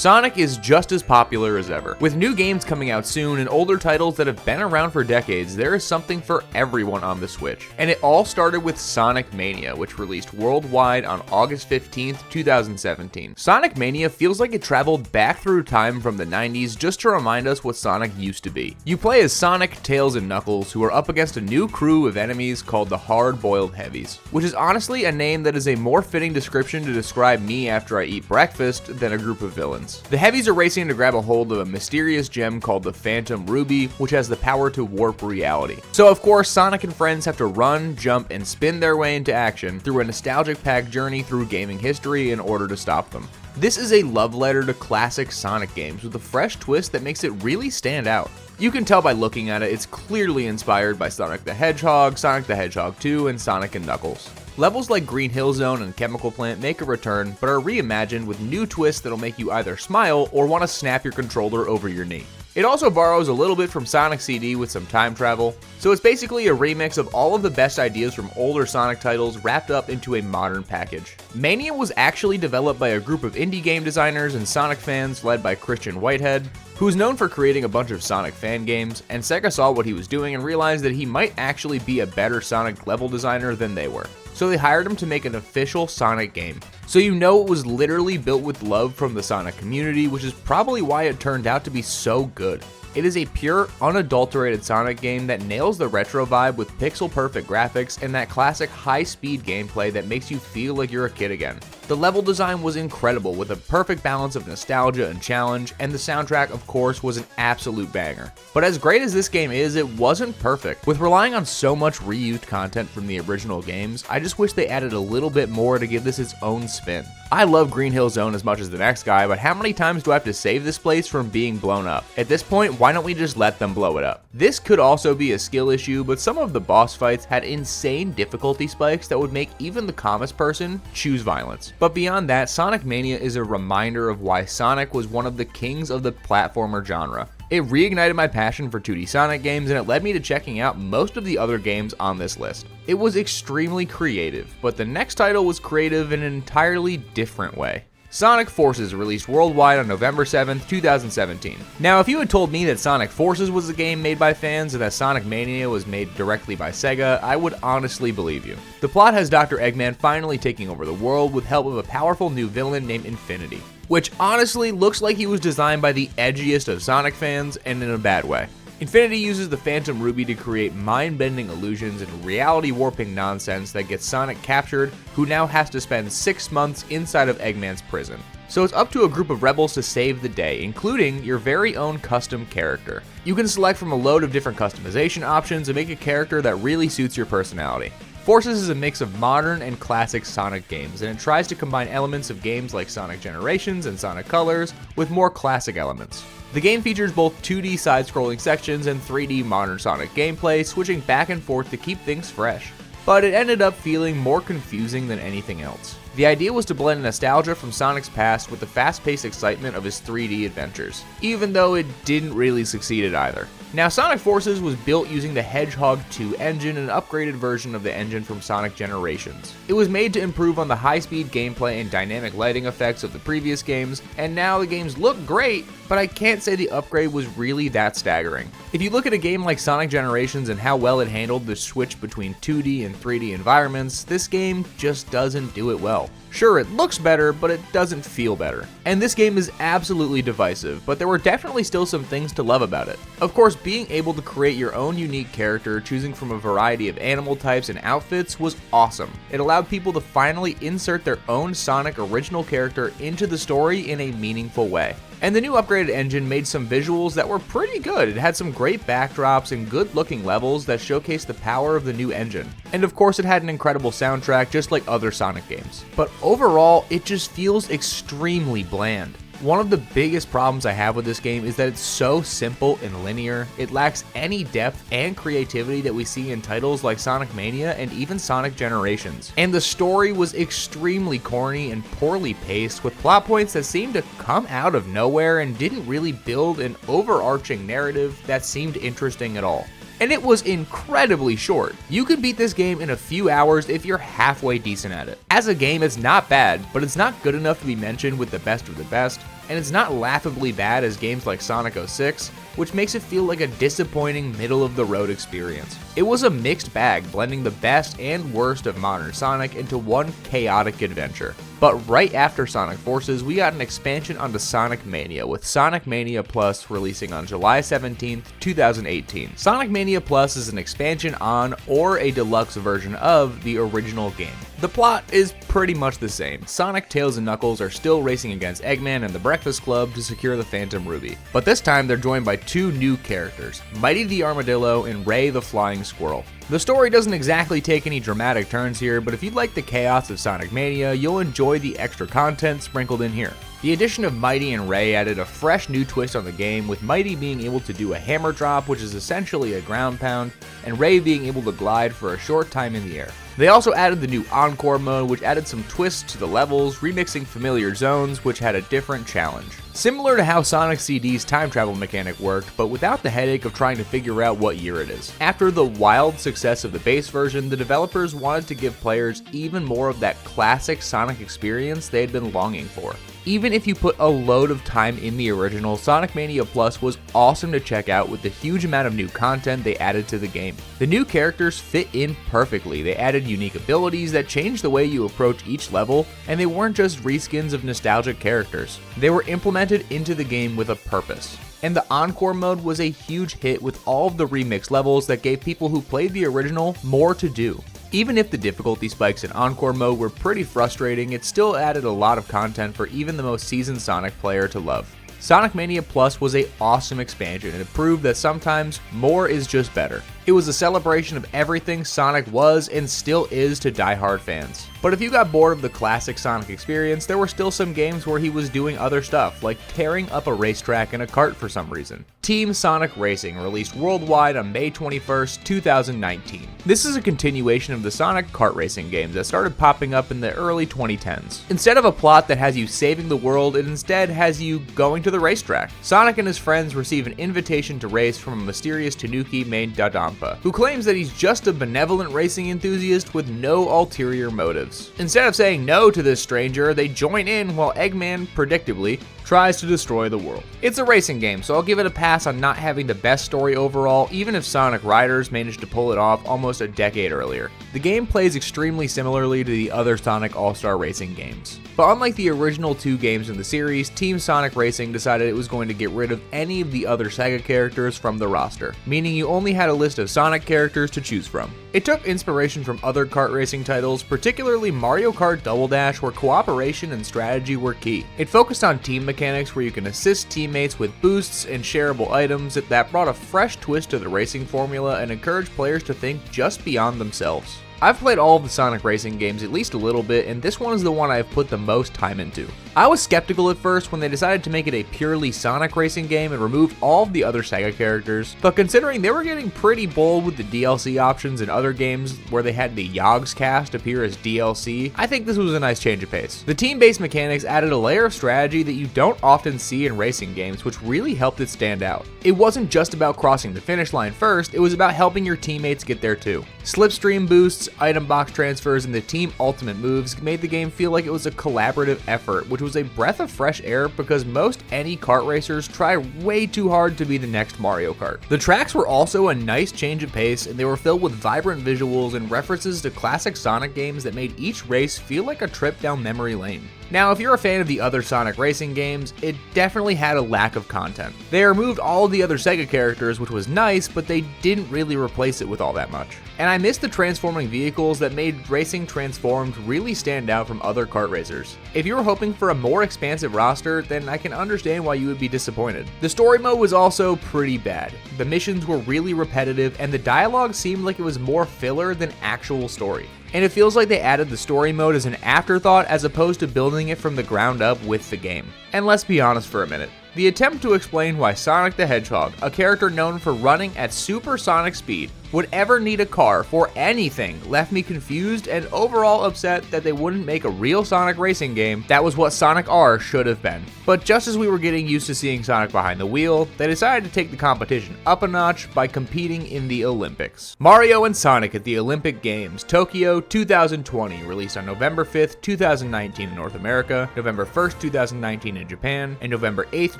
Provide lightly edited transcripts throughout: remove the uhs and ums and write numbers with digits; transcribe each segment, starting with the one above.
Sonic is just as popular as ever. With new games coming out soon and older titles that have been around for decades, there is something for everyone on the Switch. And it all started with Sonic Mania, which released worldwide on August 15th, 2017. Sonic Mania feels like it traveled back through time from the 90s just to remind us what Sonic used to be. You play as Sonic, Tails, and Knuckles, who are up against a new crew of enemies called the Hard-Boiled Heavies, which is honestly a name that is a more fitting description to describe me after I eat breakfast than a group of villains. The Heavies are racing to grab a hold of a mysterious gem called the Phantom Ruby, which has the power to warp reality. So of course, Sonic and friends have to run, jump, and spin their way into action through a nostalgic-packed journey through gaming history in order to stop them. This is a love letter to classic Sonic games with a fresh twist that makes it really stand out. You can tell by looking at it, it's clearly inspired by Sonic the Hedgehog, Sonic the Hedgehog 2, and Sonic and Knuckles. Levels like Green Hill Zone and Chemical Plant make a return, but are reimagined with new twists that'll make you either smile or want to snap your controller over your knee. It also borrows a little bit from Sonic CD with some time travel, so it's basically a remix of all of the best ideas from older Sonic titles wrapped up into a modern package. Mania was actually developed by a group of indie game designers and Sonic fans led by Christian Whitehead, who is known for creating a bunch of Sonic fan games, and Sega saw what he was doing and realized that he might actually be a better Sonic level designer than they were. So they hired him to make an official Sonic game. So you know it was literally built with love from the Sonic community, which is probably why it turned out to be so good. It is a pure, unadulterated Sonic game that nails the retro vibe with pixel-perfect graphics and that classic high-speed gameplay that makes you feel like you're a kid again. The level design was incredible with a perfect balance of nostalgia and challenge, and the soundtrack, of course, was an absolute banger. But as great as this game is, it wasn't perfect. With relying on so much reused content from the original games, I just wish they added a little bit more to give this its own spin. I love Green Hill Zone as much as the next guy, but how many times do I have to save this place from being blown up? At this point, why don't we just let them blow it up? This could also be a skill issue, but some of the boss fights had insane difficulty spikes that would make even the calmest person choose violence. But beyond that, Sonic Mania is a reminder of why Sonic was one of the kings of the platformer genre. It reignited my passion for 2D Sonic games, and it led me to checking out most of the other games on this list. It was extremely creative, but the next title was creative in an entirely different way. Sonic Forces released worldwide on November 7th, 2017. Now, if you had told me that Sonic Forces was a game made by fans and that Sonic Mania was made directly by Sega, I would honestly believe you. The plot has Dr. Eggman finally taking over the world with help of a powerful new villain named Infinity, which honestly looks like he was designed by the edgiest of Sonic fans, and in a bad way. Infinity uses the Phantom Ruby to create mind-bending illusions and reality-warping nonsense that gets Sonic captured, who now has to spend 6 months inside of Eggman's prison. So it's up to a group of rebels to save the day, including your very own custom character. You can select from a load of different customization options and make a character that really suits your personality. Forces is a mix of modern and classic Sonic games, and it tries to combine elements of games like Sonic Generations and Sonic Colors with more classic elements. The game features both 2D side-scrolling sections and 3D modern Sonic gameplay, switching back and forth to keep things fresh. But it ended up feeling more confusing than anything else. The idea was to blend nostalgia from Sonic's past with the fast-paced excitement of his 3D adventures, even though it didn't really succeed at either. Now, Sonic Forces was built using the Hedgehog 2 engine, an upgraded version of the engine from Sonic Generations. It was made to improve on the high-speed gameplay and dynamic lighting effects of the previous games, and now the games look great, but I can't say the upgrade was really that staggering. If you look at a game like Sonic Generations and how well it handled the switch between 2D and 3D environments, this game just doesn't do it well. Sure, it looks better, but it doesn't feel better. And this game is absolutely divisive, but there were definitely still some things to love about it. Of course, being able to create your own unique character, choosing from a variety of animal types and outfits, was awesome. It allowed people to finally insert their own Sonic original character into the story in a meaningful way. And the new upgraded engine made some visuals that were pretty good. It had some great backdrops and good looking levels that showcased the power of the new engine. And of course it had an incredible soundtrack just like other Sonic games. But overall, it just feels extremely bland. One of the biggest problems I have with this game is that it's so simple and linear. It lacks any depth and creativity that we see in titles like Sonic Mania and even Sonic Generations. And the story was extremely corny and poorly paced, with plot points that seemed to come out of nowhere and didn't really build an overarching narrative that seemed interesting at all. And it was incredibly short. You could beat this game in a few hours if you're halfway decent at it. As a game, it's not bad, but it's not good enough to be mentioned with the best of the best. and it's not laughably bad as games like Sonic 06, which makes it feel like a disappointing middle-of-the-road experience. It was a mixed bag, blending the best and worst of modern Sonic into one chaotic adventure. But right after Sonic Forces, we got an expansion onto Sonic Mania, with Sonic Mania Plus releasing on July 17th, 2018. Sonic Mania Plus is an expansion on, or a deluxe version of, the original game. The plot is pretty much the same. Sonic, Tails, and Knuckles are still racing against Eggman and the Breakfast Club to secure the Phantom Ruby. But this time they're joined by two new characters, Mighty the Armadillo and Ray the Flying Squirrel. The story doesn't exactly take any dramatic turns here, but if you like the chaos of Sonic Mania, you'll enjoy the extra content sprinkled in here. The addition of Mighty and Ray added a fresh new twist on the game, with Mighty being able to do a hammer drop, which is essentially a ground pound, and Ray being able to glide for a short time in the air. They also added the new Encore mode, which added some twists to the levels, remixing familiar zones, which had a different challenge. Similar to how Sonic CD's time travel mechanic worked, but without the headache of trying to figure out what year it is. After the wild success of the base version, the developers wanted to give players even more of that classic Sonic experience they had been longing for. Even if you put a load of time in the original, Sonic Mania Plus was awesome to check out with the huge amount of new content they added to the game. The new characters fit in perfectly. They added unique abilities that changed the way you approach each level, and they weren't just reskins of nostalgic characters. They were implemented into the game with a purpose. And the Encore mode was a huge hit, with all of the remix levels that gave people who played the original more to do. Even if the difficulty spikes in Encore mode were pretty frustrating, it still added a lot of content for even the most seasoned Sonic player to love. Sonic Mania Plus was an awesome expansion, and it proved that sometimes more is just better. It was a celebration of everything Sonic was and still is to die-hard fans. But if you got bored of the classic Sonic experience, there were still some games where he was doing other stuff, like tearing up a racetrack in a kart for some reason. Team Sonic Racing released worldwide on May 21st, 2019. This is a continuation of the Sonic kart racing games that started popping up in the early 2010s. Instead of a plot that has you saving the world, it instead has you going to the racetrack. Sonic and his friends receive an invitation to race from a mysterious Tanuki named Dodonpa, who claims that he's just a benevolent racing enthusiast with no ulterior motives. Instead of saying no to this stranger, they join in while Eggman, predictably, tries to destroy the world. It's a racing game, so I'll give it a pass on not having the best story overall, even if Sonic Riders managed to pull it off almost a decade earlier. The game plays extremely similarly to the other Sonic All-Star Racing games. But unlike the original two games in the series, Team Sonic Racing decided it was going to get rid of any of the other Sega characters from the roster, meaning you only had a list of Sonic characters to choose from. It took inspiration from other kart racing titles, particularly Mario Kart Double Dash, where cooperation and strategy were key. It focused on team mechanics where you can assist teammates with boosts and shareable items that brought a fresh twist to the racing formula and encouraged players to think just beyond themselves. I've played all of the Sonic racing games at least a little bit, and this one is the one I've put the most time into. I was skeptical at first when they decided to make it a purely Sonic racing game and removed all of the other Sega characters, but considering they were getting pretty bold with the DLC options in other games where they had the Yogg's cast appear as DLC, I think this was a nice change of pace. The team-based mechanics added a layer of strategy that you don't often see in racing games, which really helped it stand out. It wasn't just about crossing the finish line first, it was about helping your teammates get there too. Slipstream boosts, item box transfers, and the team ultimate moves made the game feel like it was a collaborative effort, which was a breath of fresh air because most any kart racers try way too hard to be the next Mario Kart. The tracks were also a nice change of pace, and they were filled with vibrant visuals and references to classic Sonic games that made each race feel like a trip down memory lane. Now, if you're a fan of the other Sonic racing games, it definitely had a lack of content. They removed all of the other Sega characters, which was nice, but they didn't really replace it with all that much. And I missed the transforming vehicles that made Racing Transformed really stand out from other kart racers. If you were hoping for a more expansive roster, then I can understand why you would be disappointed. The story mode was also pretty bad. The missions were really repetitive, and the dialogue seemed like it was more filler than actual story. And it feels like they added the story mode as an afterthought as opposed to building it from the ground up with the game. And let's be honest for a minute. The attempt to explain why Sonic the Hedgehog, a character known for running at supersonic speed, would ever need a car for anything left me confused and overall upset that they wouldn't make a real Sonic racing game that was what Sonic R should have been. But just as we were getting used to seeing Sonic behind the wheel, they decided to take the competition up a notch by competing in the Olympics. Mario and Sonic at the Olympic Games, Tokyo 2020, released on November 5th, 2019 in North America, November 1st, 2019 in Japan, and November 8th,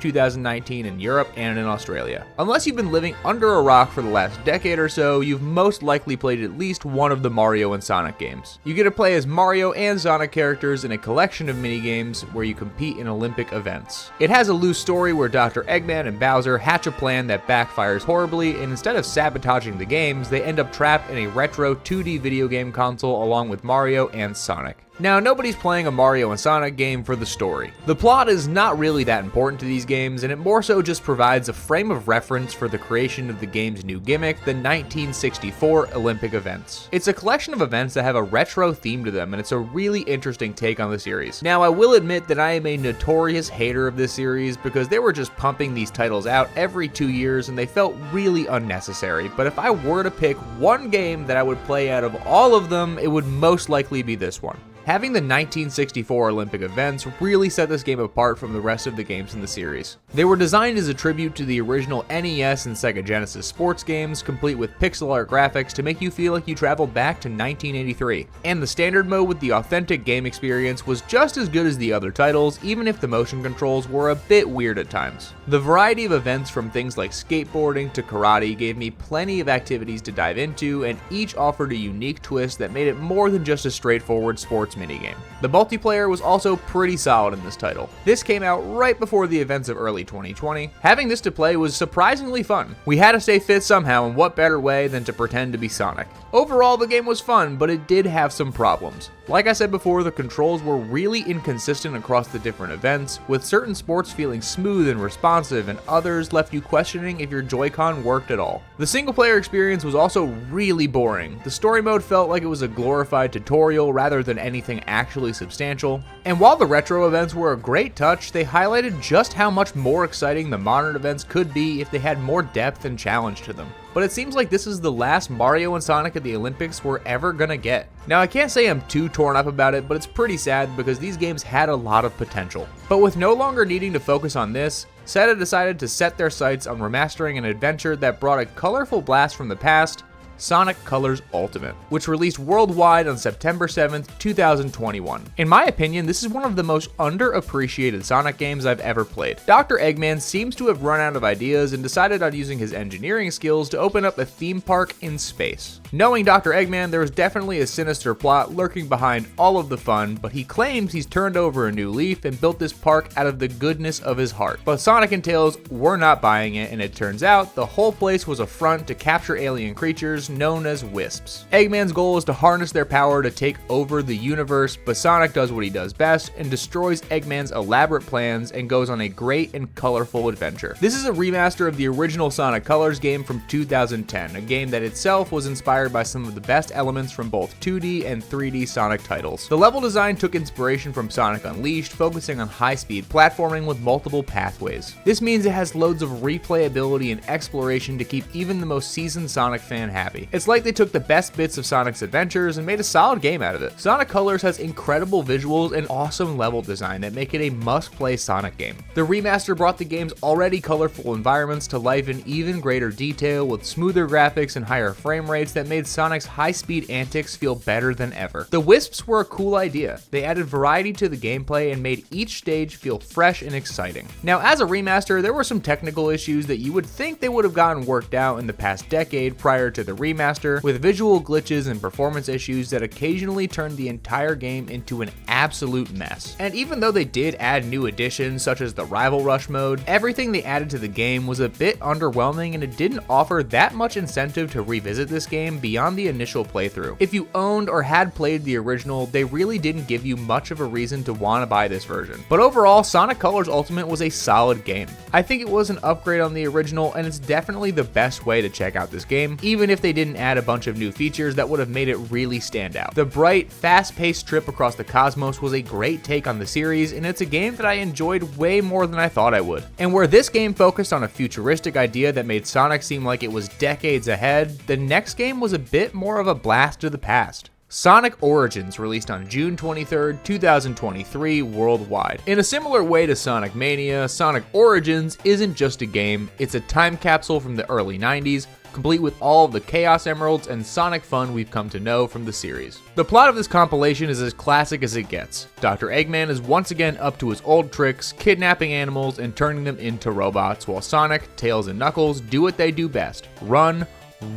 2019 in Europe and in Australia. Unless you've been living under a rock for the last decade or so, you've most likely played at least one of the Mario and Sonic games. You get to play as Mario and Sonic characters in a collection of minigames where you compete in Olympic events. It has a loose story where Dr. Eggman and Bowser hatch a plan that backfires horribly, and instead of sabotaging the games, they end up trapped in a retro 2D video game console along with Mario and Sonic. Now, nobody's playing a Mario and Sonic game for the story. The plot is not really that important to these games, and it more so just provides a frame of reference for the creation of the game's new gimmick, the 1964 Olympic events. It's a collection of events that have a retro theme to them, and it's a really interesting take on the series. Now, I will admit that I am a notorious hater of this series because they were just pumping these titles out every 2 years and they felt really unnecessary, but if I were to pick one game that I would play out of all of them, it would most likely be this one. Having the 1964 Olympic events really set this game apart from the rest of the games in the series. They were designed as a tribute to the original NES and Sega Genesis sports games, complete with pixel art graphics to make you feel like you traveled back to 1983. And the standard mode with the authentic game experience was just as good as the other titles, even if the motion controls were a bit weird at times. The variety of events from things like skateboarding to karate gave me plenty of activities to dive into, and each offered a unique twist that made it more than just a straightforward sports minigame. The multiplayer was also pretty solid in this title. This came out right before the events of early 2020. Having this to play was surprisingly fun. We had to stay fit somehow, and what better way than to pretend to be Sonic. Overall, the game was fun, but it did have some problems. Like I said before, the controls were really inconsistent across the different events, with certain sports feeling smooth and responsive and others left you questioning if your Joy-Con worked at all. The single-player experience was also really boring. The story mode felt like it was a glorified tutorial rather than anything actually substantial. And while the retro events were a great touch, they highlighted just how much more exciting the modern events could be if they had more depth and challenge to them. But it seems like this is the last Mario and Sonic at the Olympics we're ever gonna get. Now, I can't say I'm too torn up about it, but it's pretty sad because these games had a lot of potential. But with no longer needing to focus on this, Sega decided to set their sights on remastering an adventure that brought a colorful blast from the past, Sonic Colors Ultimate, which released worldwide on September 7th, 2021. In my opinion, this is one of the most underappreciated Sonic games I've ever played. Dr. Eggman seems to have run out of ideas and decided on using his engineering skills to open up a theme park in space. Knowing Dr. Eggman, there was definitely a sinister plot lurking behind all of the fun, but he claims he's turned over a new leaf and built this park out of the goodness of his heart. But Sonic and Tails were not buying it, and it turns out the whole place was a front to capture alien creatures known as Wisps. Eggman's goal is to harness their power to take over the universe, but Sonic does what he does best and destroys Eggman's elaborate plans and goes on a great and colorful adventure. This is a remaster of the original Sonic Colors game from 2010, a game that itself was inspired by some of the best elements from both 2D and 3D Sonic titles. The level design took inspiration from Sonic Unleashed, focusing on high-speed platforming with multiple pathways. This means it has loads of replayability and exploration to keep even the most seasoned Sonic fan happy. It's like they took the best bits of Sonic's adventures and made a solid game out of it. Sonic Colors has incredible visuals and awesome level design that make it a must-play Sonic game. The remaster brought the game's already colorful environments to life in even greater detail, with smoother graphics and higher frame rates that made Sonic's high-speed antics feel better than ever. The Wisps were a cool idea. They added variety to the gameplay and made each stage feel fresh and exciting. Now, as a remaster, there were some technical issues that you would think they would have gotten worked out in the past decade prior to the remaster, with visual glitches and performance issues that occasionally turned the entire game into an absolute mess. And even though they did add new additions such as the Rival Rush mode, everything they added to the game was a bit underwhelming, and it didn't offer that much incentive to revisit this game beyond the initial playthrough. If you owned or had played the original, they really didn't give you much of a reason to want to buy this version. But overall, Sonic Colors Ultimate was a solid game. I think it was an upgrade on the original, and it's definitely the best way to check out this game, even if they didn't add a bunch of new features that would have made it really stand out. The bright, fast-paced trip across the cosmos was a great take on the series, and it's a game that I enjoyed way more than I thought I would. And where this game focused on a futuristic idea that made Sonic seem like it was decades ahead, the next game was a bit more of a blast to the past. Sonic Origins released on June 23, 2023 worldwide. In a similar way to Sonic Mania, Sonic Origins isn't just a game, it's a time capsule from the early 90s, complete with all of the Chaos Emeralds and Sonic fun we've come to know from the series. The plot of this compilation is as classic as it gets. Dr. Eggman is once again up to his old tricks, kidnapping animals and turning them into robots, while Sonic, Tails, and Knuckles do what they do best: run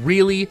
really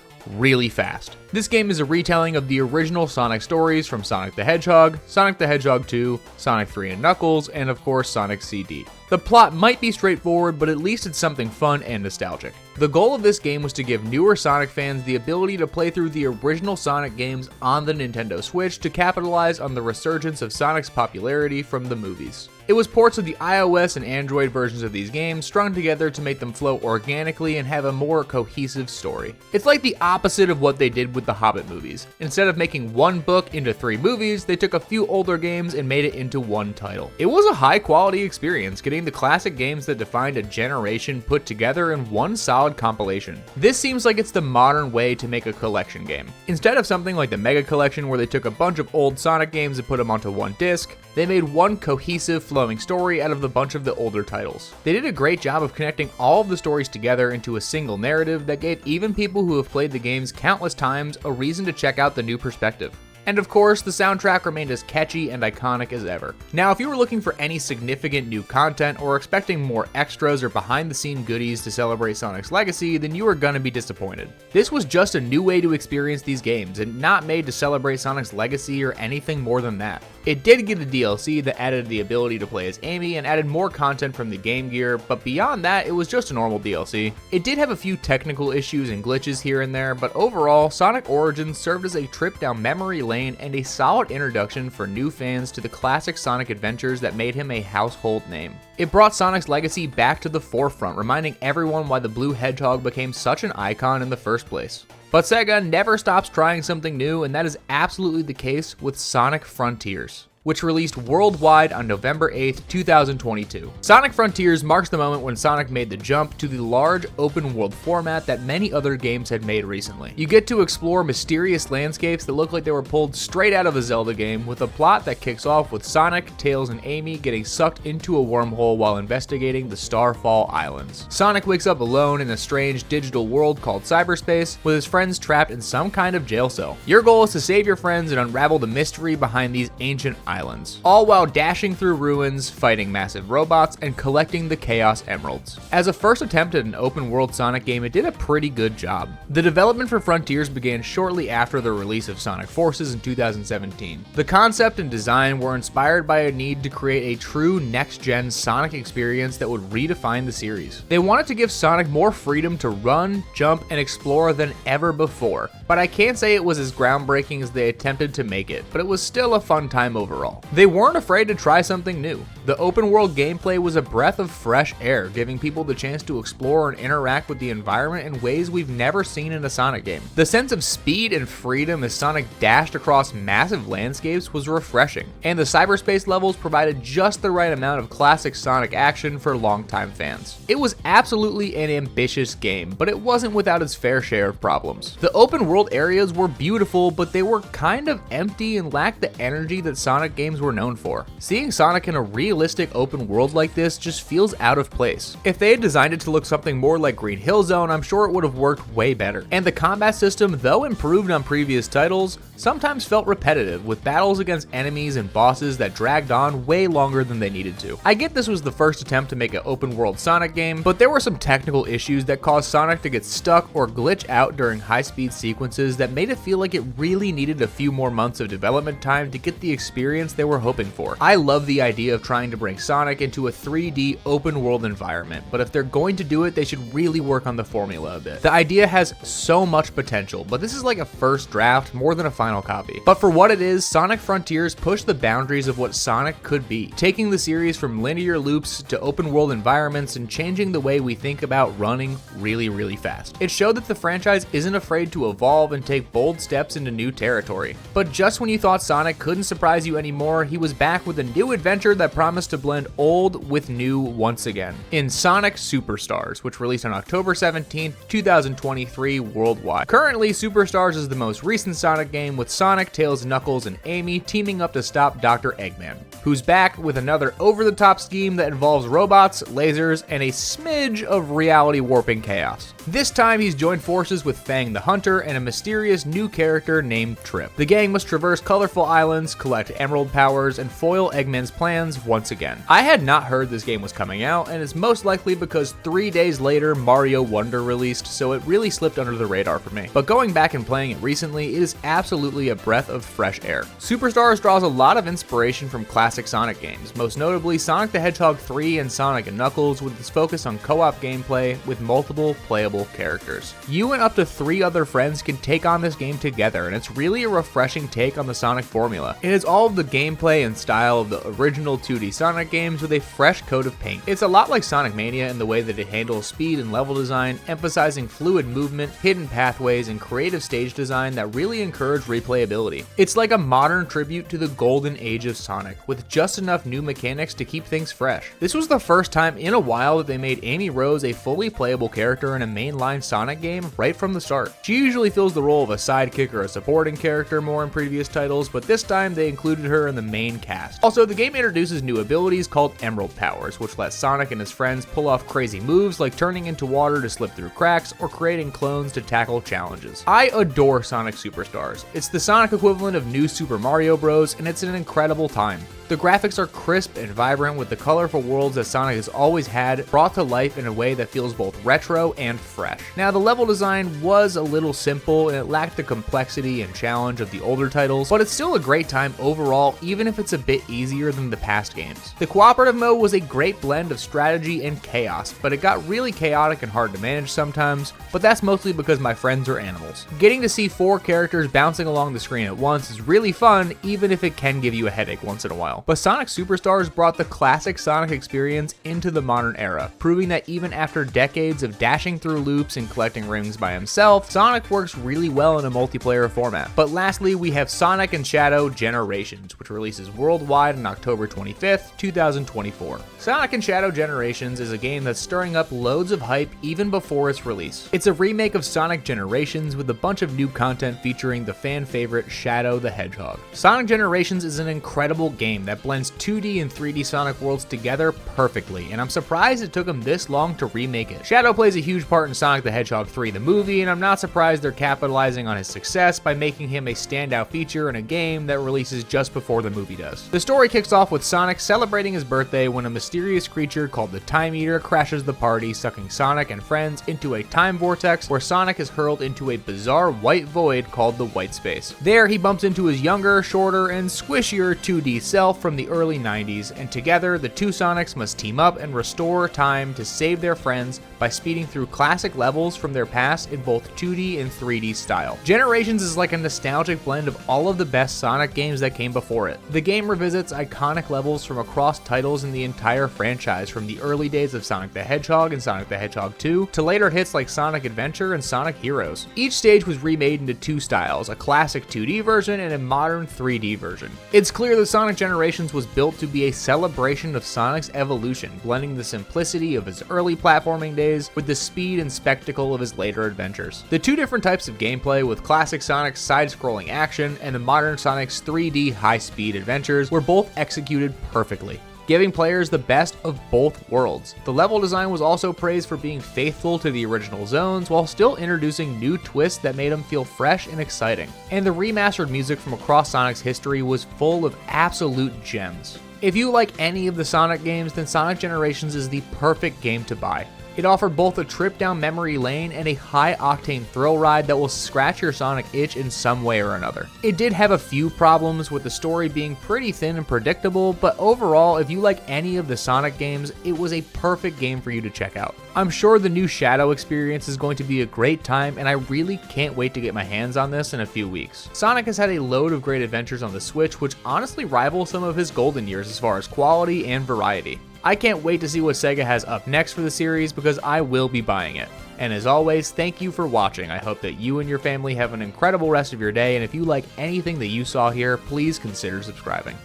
fast. This game is a retelling of the original Sonic stories from Sonic the Hedgehog, Sonic the Hedgehog 2, Sonic 3 and Knuckles, and of course Sonic CD. The plot might be straightforward, but at least it's something fun and nostalgic. The goal of this game was to give newer Sonic fans the ability to play through the original Sonic games on the Nintendo Switch to capitalize on the resurgence of Sonic's popularity from the movies. It was ports of the iOS and Android versions of these games strung together to make them flow organically and have a more cohesive story. It's like the opposite of what they did with the Hobbit movies. Instead of making one book into 3 movies, they took a few older games and made it into one title. It was a high quality experience, getting the classic games that defined a generation put together in one solid compilation. This seems like it's the modern way to make a collection game. Instead of something like the Mega Collection where they took a bunch of old Sonic games and put them onto one disc, they made one cohesive, flowing story out of the bunch of the older titles. They did a great job of connecting all of the stories together into a single narrative that gave even people who have played the games countless times a reason to check out the new perspective. And of course, the soundtrack remained as catchy and iconic as ever. Now, if you were looking for any significant new content or expecting more extras or behind-the-scene goodies to celebrate Sonic's legacy, then you are gonna be disappointed. This was just a new way to experience these games and not made to celebrate Sonic's legacy or anything more than that. It did get a DLC that added the ability to play as Amy and added more content from the Game Gear, but beyond that, it was just a normal DLC. It did have a few technical issues and glitches here and there, but overall, Sonic Origins served as a trip down memory lane and a solid introduction for new fans to the classic Sonic adventures that made him a household name. It brought Sonic's legacy back to the forefront, reminding everyone why the Blue Hedgehog became such an icon in the first place. But Sega never stops trying something new, and that is absolutely the case with Sonic Frontiers, which released worldwide on November 8th, 2022. Sonic Frontiers marks the moment when Sonic made the jump to the large open-world format that many other games had made recently. You get to explore mysterious landscapes that look like they were pulled straight out of a Zelda game, with a plot that kicks off with Sonic, Tails, and Amy getting sucked into a wormhole while investigating the Starfall Islands. Sonic wakes up alone in a strange digital world called cyberspace, with his friends trapped in some kind of jail cell. Your goal is to save your friends and unravel the mystery behind these ancient islands, all while dashing through ruins, fighting massive robots, and collecting the Chaos Emeralds. As a first attempt at an open-world Sonic game, it did a pretty good job. The development for Frontiers began shortly after the release of Sonic Forces in 2017. The concept and design were inspired by a need to create a true next-gen Sonic experience that would redefine the series. They wanted to give Sonic more freedom to run, jump, and explore than ever before, but I can't say it was as groundbreaking as they attempted to make it, but it was still a fun time overall. They weren't afraid to try something new. The open world gameplay was a breath of fresh air, giving people the chance to explore and interact with the environment in ways we've never seen in a Sonic game. The sense of speed and freedom as Sonic dashed across massive landscapes was refreshing, and the cyberspace levels provided just the right amount of classic Sonic action for longtime fans. It was absolutely an ambitious game, but it wasn't without its fair share of problems. The open world areas were beautiful, but they were kind of empty and lacked the energy that Sonic games were known for. Seeing Sonic in a realistic open world like this just feels out of place. If they had designed it to look something more like Green Hill Zone, I'm sure it would have worked way better. And the combat system, though improved on previous titles, sometimes felt repetitive, with battles against enemies and bosses that dragged on way longer than they needed to. I get this was the first attempt to make an open world Sonic game, but there were some technical issues that caused Sonic to get stuck or glitch out during high-speed sequences that made it feel like it really needed a few more months of development time to get the experience they were hoping for. I love the idea of trying trying to bring Sonic into a 3D open world environment, but if they're going to do it, they should really work on the formula a bit. The idea has so much potential, but this is like a first draft more than a final copy. But for what it is, Sonic Frontiers pushed the boundaries of what Sonic could be, taking the series from linear loops to open world environments and changing the way we think about running really fast. It showed that the franchise isn't afraid to evolve and take bold steps into new territory. But just when you thought Sonic couldn't surprise you anymore, he was back with a new adventure that promised to blend old with new once again, in Sonic Superstars, which released on October 17th, 2023 worldwide. Currently, Superstars is the most recent Sonic game, with Sonic, Tails, Knuckles, and Amy teaming up to stop Dr. Eggman, who's back with another over-the-top scheme that involves robots, lasers, and a smidge of reality warping chaos. This time, he's joined forces with Fang the Hunter and a mysterious new character named Trip. The gang must traverse colorful islands, collect emerald powers, and foil Eggman's plans once again. I had not heard this game was coming out, and it's most likely because 3 days later, Mario Wonder released, so it really slipped under the radar for me. But going back and playing it recently, it is absolutely a breath of fresh air. Superstars draws a lot of inspiration from classic Sonic games, most notably Sonic the Hedgehog 3 and Sonic & Knuckles, with its focus on co-op gameplay with multiple playable characters. You and up to 3 other friends can take on this game together, and it's really a refreshing take on the Sonic formula. It has all of the gameplay and style of the original 2D Sonic games with a fresh coat of paint. It's a lot like Sonic Mania in the way that it handles speed and level design, emphasizing fluid movement, hidden pathways, and creative stage design that really encourage replayability. It's like a modern tribute to the golden age of Sonic, with just enough new mechanics to keep things fresh. This was the first time in a while that they made Amy Rose a fully playable character in a mainline Sonic game right from the start. She usually fills the role of a sidekick or a supporting character more in previous titles, but this time they included her in the main cast. Also, the game introduces new abilities called Emerald Powers, which let Sonic and his friends pull off crazy moves like turning into water to slip through cracks or creating clones to tackle challenges. I adore Sonic Superstars. It's the Sonic equivalent of New Super Mario Bros, and it's an incredible time. The graphics are crisp and vibrant, with the colorful worlds that Sonic has always had brought to life in a way that feels both retro and fresh. Now, the level design was a little simple and it lacked the complexity and challenge of the older titles, but it's still a great time overall, even if it's a bit easier than the past games. The cooperative mode was a great blend of strategy and chaos, but it got really chaotic and hard to manage sometimes, but that's mostly because my friends are animals. Getting to see 4 characters bouncing along the screen at once is really fun, even if it can give you a headache once in a while. But Sonic Superstars brought the classic Sonic experience into the modern era, proving that even after decades of dashing through loops and collecting rings by himself, Sonic works really well in a multiplayer format. But lastly, we have Sonic & Shadow Generations, which releases worldwide on October 25th, 2024. Sonic & Shadow Generations is a game that's stirring up loads of hype even before its release. It's a remake of Sonic Generations with a bunch of new content featuring the fan favorite Shadow the Hedgehog. Sonic Generations is an incredible game that blends 2D and 3D Sonic worlds together perfectly, and I'm surprised it took them this long to remake it. Shadow plays a huge part in Sonic the Hedgehog 3 the movie, and I'm not surprised they're capitalizing on his success by making him a standout feature in a game that releases just before the movie does. The story kicks off with Sonic celebrating his birthday when a mysterious creature called the Time Eater crashes the party, sucking Sonic and friends into a time vortex where Sonic is hurled into a bizarre white void called the White Space. There, he bumps into his younger, shorter, and squishier 2D self from the early 90s, and together the two Sonics must team up and restore time to save their friends by speeding through classic levels from their past in both 2D and 3D style. Generations is like a nostalgic blend of all of the best Sonic games that came before it. The game revisits iconic levels from across titles in the entire franchise, from the early days of Sonic the Hedgehog and Sonic the Hedgehog 2 to later hits like Sonic Adventure and Sonic Heroes. Each stage was remade into 2 styles, a classic 2D version and a modern 3D version. It's clear that Sonic Generations was built to be a celebration of Sonic's evolution, blending the simplicity of his early platforming days with the speed and spectacle of his later adventures. The 2 different types of gameplay, with classic Sonic's side-scrolling action and the modern Sonic's 3D high-speed adventures, were both executed perfectly, giving players the best of both worlds. The level design was also praised for being faithful to the original zones while still introducing new twists that made them feel fresh and exciting. And the remastered music from across Sonic's history was full of absolute gems. If you like any of the Sonic games, then Sonic Generations is the perfect game to buy. It offered both a trip down memory lane and a high-octane thrill ride that will scratch your Sonic itch in some way or another. It did have a few problems, with the story being pretty thin and predictable, but overall, if you like any of the Sonic games, it was a perfect game for you to check out. I'm sure the new Shadow experience is going to be a great time, and I really can't wait to get my hands on this in a few weeks. Sonic has had a load of great adventures on the Switch, which honestly rival some of his golden years as far as quality and variety. I can't wait to see what Sega has up next for the series, because I will be buying it. And as always, thank you for watching. I hope that you and your family have an incredible rest of your day, and if you like anything that you saw here, please consider subscribing.